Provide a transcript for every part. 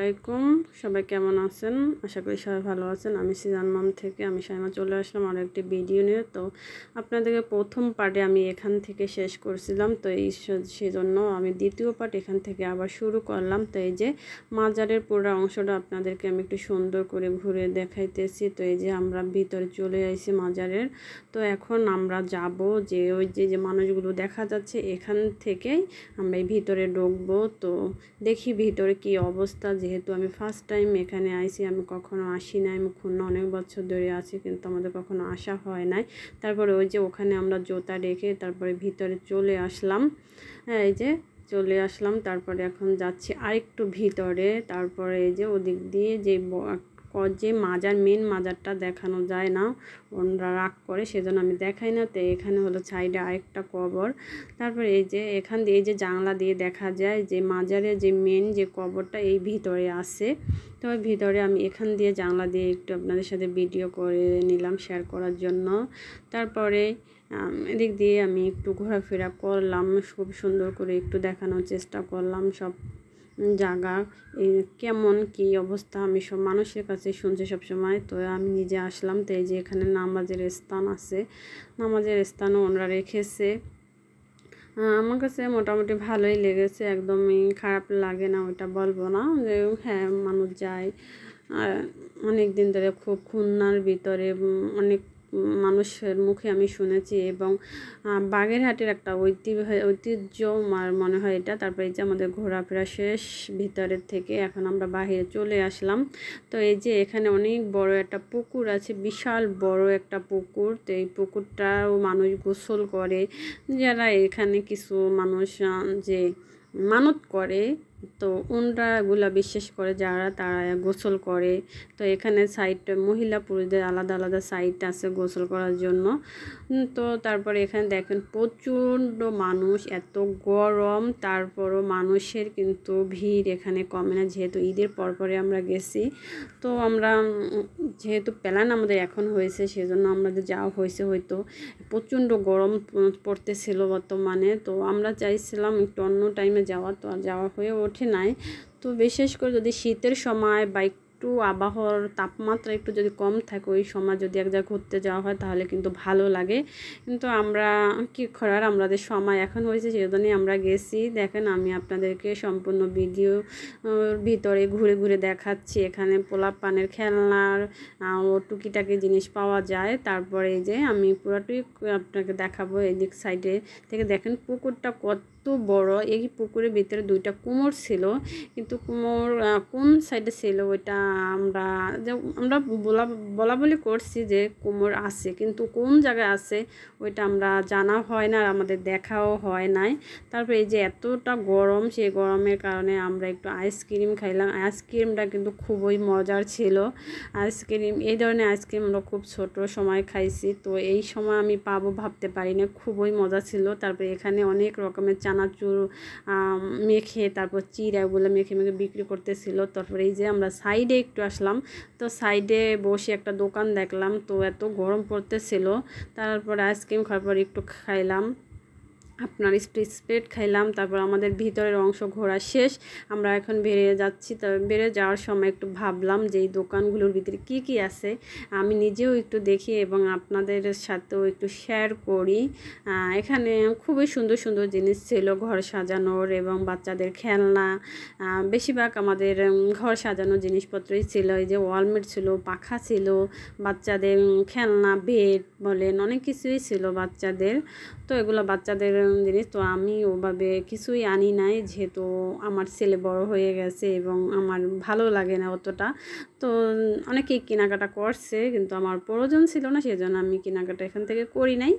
আলাইকুম, সবাই কেমন আছেন? আশা করি সবাই ভালো আছেন। আমি সিজান মম থেকে আমি শাইমা চলে আসলাম আর একটি ভিডিও নিয়ে। তো আপনাদেরকে প্রথম পার্টে আমি এখান থেকে শেষ করছিলাম, তো সেজন্য আমি দ্বিতীয় পার্ট এখান থেকে আবার শুরু করলাম। তো এই যে মাজারের পুরো অংশটা আপনাদেরকে আমি একটু সুন্দর করে ঘুরে দেখাইতেছি। তো এই যে আমরা ভিতরে চলে আইছি মাজারের। তো এখন আমরা যাব যে ওই যে মানুষগুলো দেখা যাচ্ছে এখান থেকেই আমরা এই ভিতরে ঢুকবো। তো দেখি ভিতরে কি অবস্থা, যেহেতু আমি ফার্স্ট টাইম এখানে আইছি, আমি কখনো আসি নাই। আমি খুলনা অনেক বছর ধরে আছি, কিন্তু আমাদের কখনো আসা হয় নাই। তারপরে ওই যে ওখানে আমরা জুতা রেখে তারপরে ভিতরে চলে আসলাম। হ্যাঁ, এই যে চলে আসলাম। তারপরে এখন যাচ্ছি আরেকটু ভিতরে। তারপরে এই যে ওদিক দিয়ে যে মাজার মেন মাজারটা দেখানো যায় না, ওনারা রাগ করে, সেজন্য আমি দেখাই না। তো এখানে হলো সাইডে আরেকটা কবর। তারপরে এই যে এখান দিয়ে এই যে জানলা দিয়ে দেখা যায় যে মাজারের যে মেন যে কবরটা এই ভিতরে আছে। তো ভিতরে আমি এখান দিয়ে জানলা দিয়ে একটু আপনাদের সাথে ভিডিও করে নিলাম শেয়ার করার জন্য। তারপরে এদিক দিয়ে আমি একটু ঘোরাফেরা করলাম, খুব সুন্দর করে একটু দেখানোর চেষ্টা করলাম সব জায়গা এই কেমন কি অবস্থা। আমি সব মানুষের কাছে শুনছি সব সময়, তো আমি নিজে আসলাম। তো এই যে এখানে নামাজের স্থান আছে, নামাজের স্থানও ওনারা রেখেছে। আমার কাছে মোটামুটি ভালোই লেগেছে, একদমই খারাপ লাগে না, ওইটা বলবো না যে হ্যাঁ মানুষ যায়। আর অনেক দিন ধরে খুব খুলনার ভিতরে অনেক মানুষের মুখে আমি শুনেছি, এবং বাগেরহাটের একটা ঐতিহ্য আমার মনে হয় এটা। তারপরে এই যে আমাদের ঘোরাফেরা শেষ ভিতরের থেকে, এখন আমরা বাহিরে চলে আসলাম। তো এই যে এখানে অনেক বড় একটা পুকুর আছে, বিশাল বড় একটা পুকুর। তো এই পুকুরটাও মানুষ গোসল করে, যারা এখানে কিছু মানুষ যে মানত করে, তো ওনারাগুলা বিশ্বাস করে যারা, তারা গোসল করে। তো এখানে সাইড মহিলা পুরুষদের আলাদা আলাদা সাইড আছে গোসল করার জন্য। তো তারপরে এখানে দেখেন প্রচণ্ড মানুষ, এত গরম, তারপরও মানুষের কিন্তু ভিড় এখানে কমে না, যেহেতু ঈদের পরপরে আমরা গেছি। তো আমরা যেহেতু প্ল্যান আমাদের এখন হয়েছে, সেজন্য আমাদের যাওয়া হয়েছে। হয়তো প্রচণ্ড গরম পড়তেছিল বর্তমানে, তো আমরা চাইছিলাম একটু অন্য টাইমে যাওয়া, তো আর যাওয়া হয়ে ওঠে নাই। তো বিশেষ করে যদি শীতের সময় বা একটু আবহাওয়ার তাপমাত্রা একটু যদি কম থাকে, ওই সময় যদি এক জায়গায় ঘুরতে যাওয়া হয় তাহলে কিন্তু ভালো লাগে। কিন্তু আমরা কি করার, আমাদের সময় এখন হয়েছে, সেজন্যই আমরা গেছি। দেখেন আমি আপনাদেরকে সম্পূর্ণ ভিডিও ভিতরে ঘুরে ঘুরে দেখাচ্ছি। এখানে পোলাপানের খেলনার ও টুকিটাকি জিনিস পাওয়া যায়। তারপরে এই যে আমি পুরোটাই আপনাকে দেখাবো। এই দিক সাইডে থেকে দেখেন পুকুরটা কত বড়। এই পুকুরের ভিতরে দুইটা কুমোর ছিল, কিন্তু কুমোর কোন সাইডে ছিল ওইটা আমরা বলা বলি করছি যে কুমোর আছে, কিন্তু কোন জায়গায় আছে ওইটা আমরা জানা হয় না, আর আমাদের দেখাও হয় নাই। তারপরে এই যে এতটা গরম, সেই গরমের কারণে আমরা একটু আইসক্রিম খাইলাম। আইসক্রিমটা কিন্তু খুবই মজার ছিল। আইসক্রিম, এই ধরনের আইসক্রিম আমরা খুব ছোট সময় খাইছি, তো এই সময় আমি পাবো ভাবতে পারি না, খুবই মজা ছিল। তারপরে এখানে অনেক রকমের চানাচুর মেখে, তারপর চিড়া, এগুলো মেখে মেখে বিক্রি করতেছিল। তারপরে এই যে আমরা সাইডে একটু আসলাম, তো সাইডে বসে একটা দোকান দেখলাম। তো এত গরম পড়তেছিল, তারপর আইসক্রিম খাওয়ার পর একটু খাইলাম, আপনার স্প্রেড খাইলাম। তারপর আমাদের ভিতরের অংশ ঘোরা শেষ, আমরা এখন বেরিয়ে যাচ্ছি। তো বেরিয়ে যাওয়ার সময় একটু ভাবলাম যে এই দোকানগুলোর ভিতরে কি কি আছে আমি নিজেও একটু দেখি এবং আপনাদের সাথেও একটু শেয়ার করি। এখানে খুবই সুন্দর সুন্দর জিনিস ছিল ঘর সাজানোর এবং বাচ্চাদের খেলনা। বেশিরভাগ আমাদের ঘর সাজানোর জিনিসপত্রই ছিল। এই যে ওয়ালমেট ছিল, পাখা ছিল, বাচ্চাদের খেলনা, বেড বলেন, অনেক কিছুই ছিল বাচ্চাদের। তো এগুলো বাচ্চাদের জিনিস, তো আমি ওভাবে কিছুই আনি নাই, যেহেতু আমার ছেলে বড় হয়ে গেছে এবং আমার ভালো লাগে না অতটা। তো অনেকেই কেনাকাটা করছে, কিন্তু আমার প্রয়োজন ছিল না, সেজন্য আমি কেনাকাটা এখান থেকে করি নাই।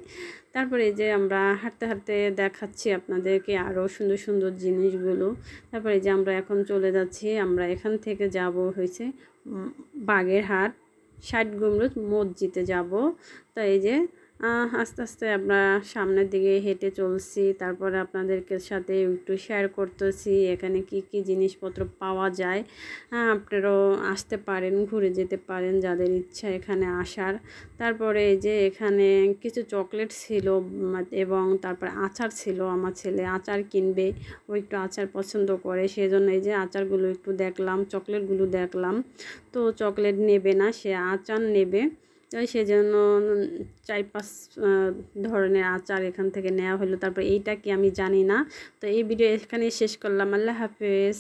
তারপরে এই যে আমরা হাঁটতে হাঁটতে দেখাচ্ছি আপনাদেরকে আরও সুন্দর সুন্দর জিনিসগুলো। তারপরে যে আমরা এখন চলে যাচ্ছি, আমরা এখান থেকে যাব হয়েছে বাগেরহাট 60 গম্বুজ মসজিদে যাব। তো এই যে আস্তে আস্তে আমরা সামনের দিকে হেঁটে চলছি, তারপরে আপনাদেরকে সাথে একটু শেয়ার করতেছি এখানে কি কি জিনিসপত্র পাওয়া যায়। আপনারাও আসতে পারেন, ঘুরে যেতে পারেন যাদের ইচ্ছা এখানে আসার। তারপরে এই যে এখানে কিছু চকলেট ছিল এবং তারপরে আচার ছিল। আমার ছেলে আচার কিনবে, ও একটু আচার পছন্দ করে, সেজন্য এই যে আচারগুলো একটু দেখলাম, চকলেটগুলো দেখলাম। তো চকলেট নেবে না, সে আচার নেবে। তো সেজন্য 4-5 ধরনের আচার এখান থেকে নেওয়া হলো। তারপর এইটা কি আমি জানি না। তো এই ভিডিও এখানে শেষ করলাম। আল্লাহ হাফেজ।